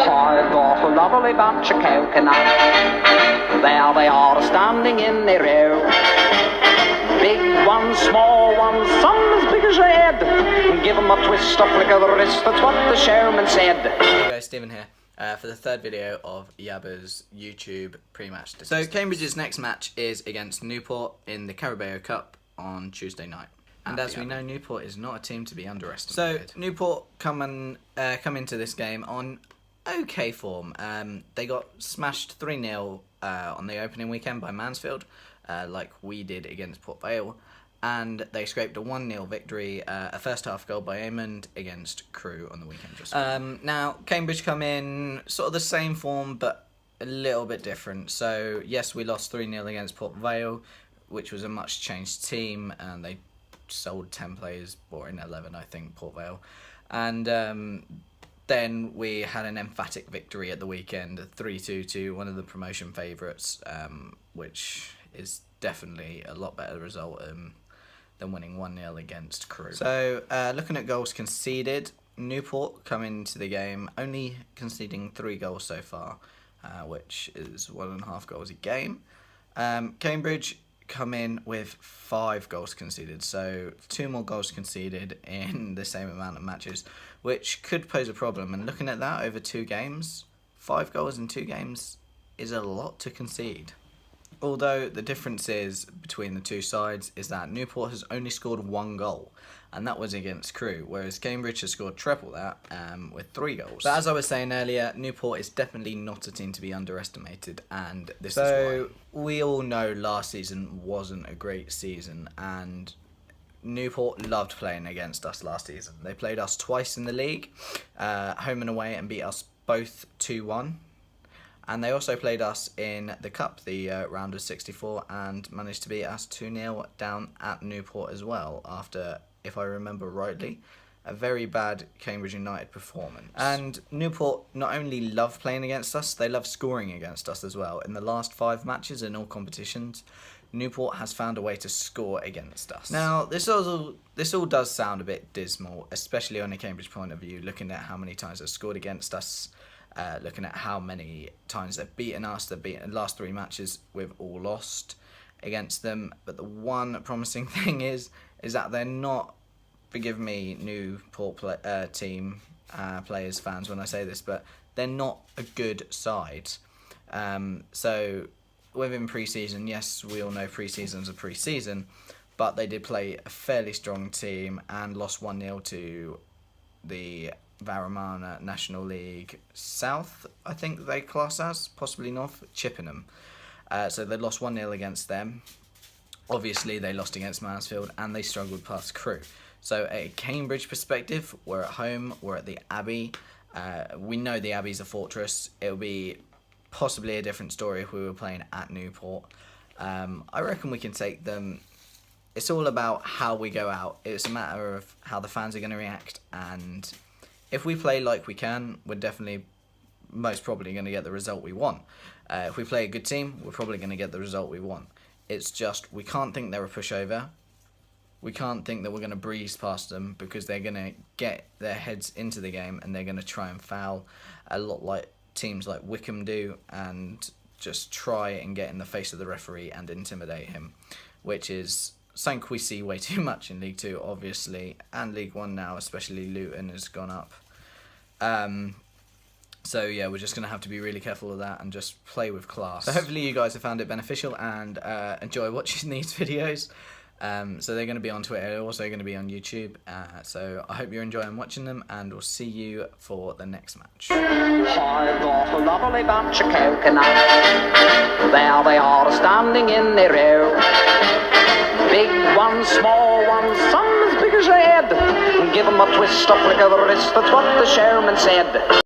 I got a lovely bunch of coconuts. There they are standing in their row. Big ones, small ones, some as big as your head. Give them a twist, a flick of the wrist, that's what the showman said. Hey guys, Stephen here for the third video of Yabba's YouTube pre-match. So Cambridge's next match is against Newport in the Carabao Cup on Tuesday night. And as we know, Newport is not a team to be underestimated. So Newport come into this game on okay form. They got smashed 3-0 on the opening weekend by Mansfield, like we did against Port Vale. And they scraped a 1-0 victory, a first half goal by Amond against Crewe on the weekend. Now, Cambridge come in sort of the same form, but a little bit different. So, yes, we lost 3-0 against Port Vale, which was a much changed team, and they sold 10 players, or in 11, I think, Port Vale. And then we had an emphatic victory at the weekend, 3-2 to one of the promotion favourites, which is definitely a lot better result than winning 1-0 against Crewe. So, looking at goals conceded, Newport come into the game only conceding 3 goals so far, which is 1.5 goals a game. Cambridge come in with 5 goals conceded, so 2 more goals conceded in the same amount of matches, which could pose a problem. And looking at that over 2 games, 5 goals in 2 games is a lot to concede. Although the difference is between the two sides is that Newport has only scored 1 goal, and that was against Crewe, whereas Cambridge has scored triple that with 3 goals. But as I was saying earlier, Newport is definitely not a team to be underestimated, and this is why. So we all know last season wasn't a great season, and Newport loved playing against us last season. They played us twice in the league, home and away, and beat us both 2-1. And they also played us in the Cup, the round of 64, and managed to beat us 2-0 down at Newport as well, after, if I remember rightly, a very bad Cambridge United performance. And Newport not only love playing against us, they love scoring against us as well. In the last 5 matches in all competitions, Newport has found a way to score against us. Now, this all does sound a bit dismal, especially on a Cambridge point of view, looking at how many times they've scored against us. Looking at how many times they've beaten us, the last 3 matches we've all lost against them. But the one promising thing is that they're not, forgive me, Newport team players, fans, when I say this, but they're not a good side. So within pre-season, yes, we all know pre-season's a pre-season, but they did play a fairly strong team and lost 1-0 to the Varamana National League South, I think they class as, possibly North, Chippenham. So they lost 1-0 against them. Obviously, they lost against Mansfield, and they struggled past Crewe. So, a Cambridge perspective, we're at home, we're at the Abbey. We know the Abbey's a fortress. It'll be possibly a different story if we were playing at Newport. I reckon we can take them. It's all about how we go out. It's a matter of how the fans are going to react, and if we play like we can, we're definitely, most probably going to get the result we want. If we play a good team, we're probably going to get the result we want. It's just, we can't think they're a pushover. We can't think that we're going to breeze past them, because they're going to get their heads into the game and they're going to try and foul a lot like teams like Wycombe do, and just try and get in the face of the referee and intimidate him, which is something we see way too much in League 2, obviously, and League 1 now, especially Luton has gone up. So yeah, we're just going to have to be really careful of that and just play with class. So hopefully you guys have found it beneficial and enjoy watching these videos. So they're going to be on Twitter, they're also going to be on YouTube. So I hope you're enjoying watching them, and we'll see you for the next match. I got a lovely bunch of coconuts. There they are standing in their row. Big ones, small ones, some as big as your head. Give them a twist, a flick of the wrist, that's what the showman said.